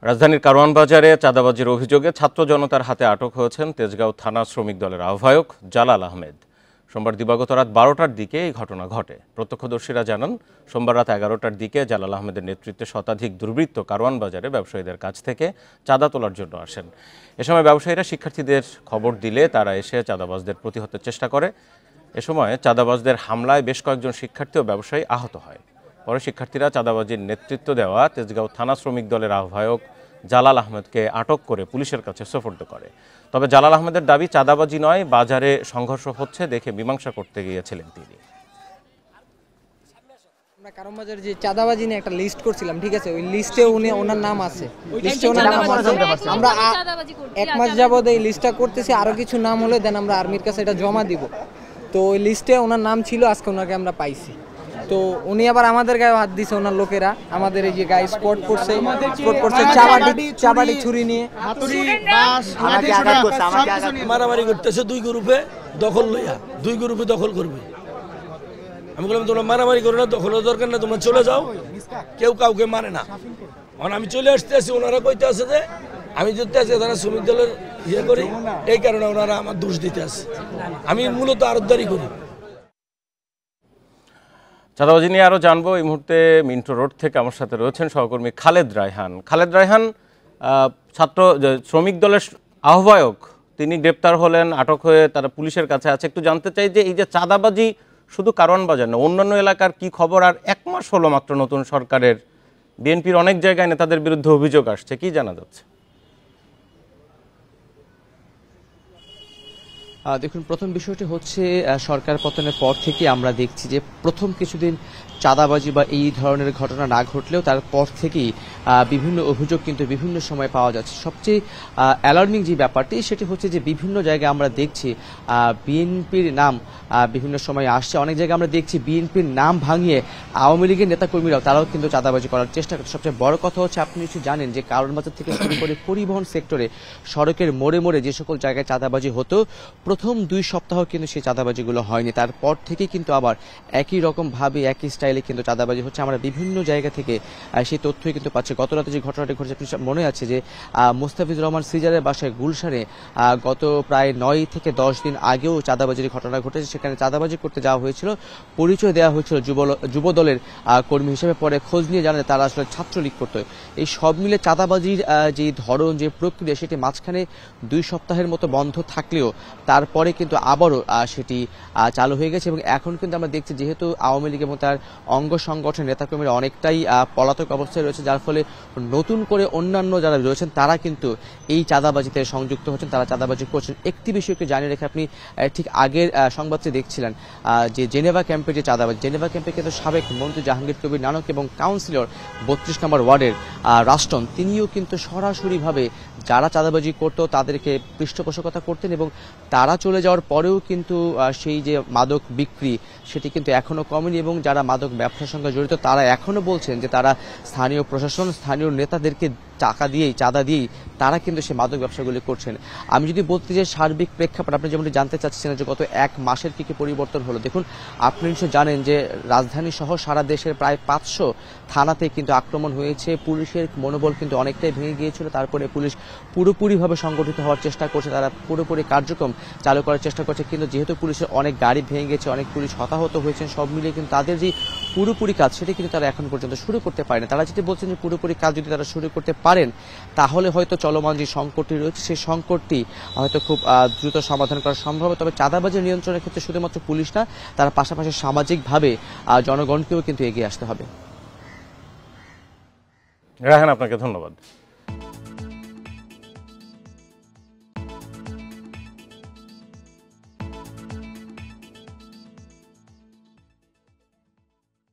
রাজধানীর কারওয়ান বাজারে চাঁদাবাজির অভিযোগে ছাত্র জনতার হাতে আটক হয়েছেন তেজগাঁও থানা শ্রমিক দলের আহ্বায়ক জালাল আহমেদ। সোমবার দিবাগত রাত 12টার দিকে এই ঘটনা ঘটে। প্রত্যক্ষদর্শীরা জানান, সোমবার রাত 11টার দিকে জালাল আহমেদের নেতৃত্বে শতাধিক দুর্বৃত্ত কারওয়ান বাজারে ব্যবসায়ীদের কাছ থেকে চাঁদা তোলার জন্য আসেন। এ সময় ব্যবসায়ীরা শিক্ষার্থীদের খবর দিলে তারা এসে চাঁদাবাজদের প্রতিহতের চেষ্টা করে। এ সময় চাঁদাবাজদের হামলায় বেশ কয়েকজন শিক্ষার্থী ও ব্যবসায়ী আহত হয়। পরে শিক্ষার্থীরা চাঁদাবাজির নেতৃত্ব দেওয়া তেজগাঁও থানা শ্রমিক দলের আহ্বায়ক জালাল আহমেদকে আটক করে পুলিশের কাছে সোপর্দ করে। তবে জালাল আহমেদের দাবি, চাঁদাবাজি নয়, বাজারে সংঘর্ষ হচ্ছে দেখে মীমাংসা করতে গিয়েছিলেন তিনি। আমরা কারওয়ান বাজারে যে চাঁদাবাজি নিয়ে একটা লিস্ট করছিলাম, ঠিক আছে, ওই লিস্টে ওনার নাম আছে, লিস্টে ওনার নাম আছে। আমরা 1 মাস যাবত এই লিস্টটা করতেছি, আরো কিছু নাম হলে দেন আমরা আর্মির কাছে এটা জমা দিব। তো ওই লিস্টে ওনার নাম ছিল, আজকে ওনাকে আমরা পাইছি। তো উনি আবার আমাদের গায়ে হাত দিছে, ওনার লোকেরা আমাদের এই যে গায়ে স্পট করছে চাবাটি ছুরি নিয়ে মারামারি করতেছে। 2 গ্রুপে দখল লইয়া 2 গ্রুপে দখল করবে। আমি বললাম, তোমরা মারামারি করো না, দখলের দরকার না, তোমরা চলে যাও, কেউ কাউকে মারে না। এখন আমি চলে আসতে আছি, ওনারা কইতে আছে যে আমি যেতে আছি তারা শ্রমিক দলের ইয়ে করি, এই কারণে ওনারা আমার দোষ দিতে আছে। আমি মূলত আরতদারি করি। চাঁদাবাজি নিয়ে আরও জানবো। এই মুহূর্তে মিন্টো রোড থেকে আমার সাথে রয়েছেন সহকর্মী খালেদ রায়হান। খালেদ রায়হান, শ্রমিক দলের আহ্বায়ক তিনি গ্রেপ্তার হলেন, আটক হয়ে তারা পুলিশের কাছে আছে। একটু জানতে চাই যে এই যে চাঁদাবাজি শুধু কারওয়ান বাজার না, অন্যান্য এলাকার কি খবর? আর 1 মাস হলো মাত্র নতুন সরকারের, বিএনপির অনেক জায়গায় নেতাদের বিরুদ্ধে অভিযোগ আসছে, কি জানা যাচ্ছে? দেখুন, প্রথম বিষয়টি হচ্ছে সরকার পতনের পর থেকে আমরা দেখছি যে প্রথম কিছুদিন চাঁদাবাজি বা এই ধরনের ঘটনা না ঘটলেও তারপর থেকেই বিভিন্ন অভিযোগ কিন্তু বিভিন্ন সময় পাওয়া যাচ্ছে। সবচেয়ে অ্যালার্মিং যে ব্যাপারটি সেটি হচ্ছে যে বিভিন্ন জায়গায় আমরা দেখছি বিএনপির নাম বিভিন্ন সময় আসছে। অনেক জায়গায় আমরা দেখছি বিএনপির নাম ভাঙিয়ে আওয়ামী লীগের নেতাকর্মীরাও তারাও কিন্তু চাঁদাবাজি করার চেষ্টা করছে। সবচেয়ে বড় কথা হচ্ছে, আপনি নিশ্চয়ই জানেন যে কারওয়ান বাজার থেকে শুরু করে পরিবহন সেক্টরে সড়কের মোড়ে মোড়ে যে সকল জায়গায় চাঁদাবাজি হতো, প্রথম 2 সপ্তাহ কিন্তু সেই চাঁদাবাজিগুলো হয়নি। তারপর থেকে কিন্তু আবার একই রকমভাবে একই স্টাইলে কিন্তু চাঁদাবাজি হচ্ছে। আমরা বিভিন্ন জায়গা থেকে সেই তথ্যই কিন্তু পাচ্ছি। গত রাতে যে ঘটনাটি ঘটেছে, আপনি মনে আছে যে মোস্তাফিজুর রহমান সিজারের বাসায় গুলশানে গত প্রায় 9 থেকে 10 দিন আগেও চাঁদাবাজির ঘটনা ঘটেছে। সেখানে চাঁদাবাজি করতে যাওয়া হয়েছিল, পরিচয় দেওয়া হয়েছিল যুব দলের কর্মী হিসেবে। পরে খোঁজ নিয়ে জানে তারা আসলে ছাত্রলীগ করতো। এই সব মিলে চাঁদাবাজির যে ধরন, যে প্রক্রিয়া, সেটি মাঝখানে 2 সপ্তাহের মতো বন্ধ থাকলেও তারপরে কিন্তু আবারও সেটি চালু হয়ে গেছে। এবং এখন কিন্তু আমরা দেখছি, যেহেতু আওয়ামী লীগ এবং তার অঙ্গ সংগঠনের নেতাকর্মীরা অনেকটাই পলাতক অবস্থায় রয়েছে, যার ফলে নতুন করে অন্যান্য যারা রয়েছেন তারা কিন্তু এই চাঁদাবাজিতে সংযুক্ত হচ্ছেন, তারা চাঁদাবাজি করছেন। একটি বিষয়কে জানিয়ে রেখে, আপনি ঠিক আগের সংবাদটি দেখছিলেন যে জেনেভা ক্যাম্পে যে চাঁদাবাজি, জেনেভা ক্যাম্পে কিন্তু সাবেক মন্ত্রী জাহাঙ্গীর কবির নানক এবং কাউন্সিলর 32 নম্বর ওয়ার্ডের রাষ্ট্রন, তিনিও কিন্তু সরাসরিভাবে যারা চাঁদাবাজি করতো তাদেরকে পৃষ্ঠপোষকতা করতেন। এবং তারা চলে যাওয়ার পরেও কিন্তু সেই যে মাদক বিক্রি, সেটি কিন্তু এখনো কমেনি। এবং যারা মাদক ব্যবসার সঙ্গে জড়িত তারা এখনো বলছেন যে তারা স্থানীয় প্রশাসন, স্থানীয় নেতাদেরকে টাকা দিয়েই, চাঁদা দিয়েই তারা কিন্তু সেই মাদক ব্যবসাগুলি করছেন। আমি যদি বলতে যে সার্বিক প্রেক্ষাপট, আপনি যেমনটি জানতে চাচ্ছেন যে গত 1 মাসের কি পরিবর্তন হলো, দেখুন, আপনি নিশ্চয় জানেন যে রাজধানী সহ সারা দেশের প্রায় 500 থানাতে কিন্তু আক্রমণ হয়েছে। পুলিশের মনোবল কিন্তু অনেকটাই ভেঙে গিয়েছিল। তারপরে পুলিশ পুরোপুরিভাবে সংগঠিত হওয়ার চেষ্টা করছে, তারা পুরোপুরি কার্যক্রম চালু করার চেষ্টা করছে। কিন্তু যেহেতু পুলিশের অনেক গাড়ি ভেঙে গেছে, অনেক পুলিশ হতাহত হয়েছেন, সব মিলিয়ে কিন্তু তাদের যে পুরোপুরি কাজ সেটা কিন্তু তারা এখন পর্যন্ত শুরু করতে পারেনি। তারা যেটি বলছেন যে পুরোপুরি কাজ যদি তারা শুরু করতে পারেন, তাহলে হয়তো চলমান যে সংকটটি রয়েছে সেই সংকটটি হয়তো খুব দ্রুত সমাধান করা সম্ভব হবে। তবে চাঁদাবাজি নিয়ন্ত্রণের ক্ষেত্রে শুধুমাত্র পুলিশ না, তার পাশাপাশি সামাজিকভাবে জনগণকেও কিন্তু এগিয়ে আসতে হবে। রায়হান, আপনাকে ধন্যবাদ।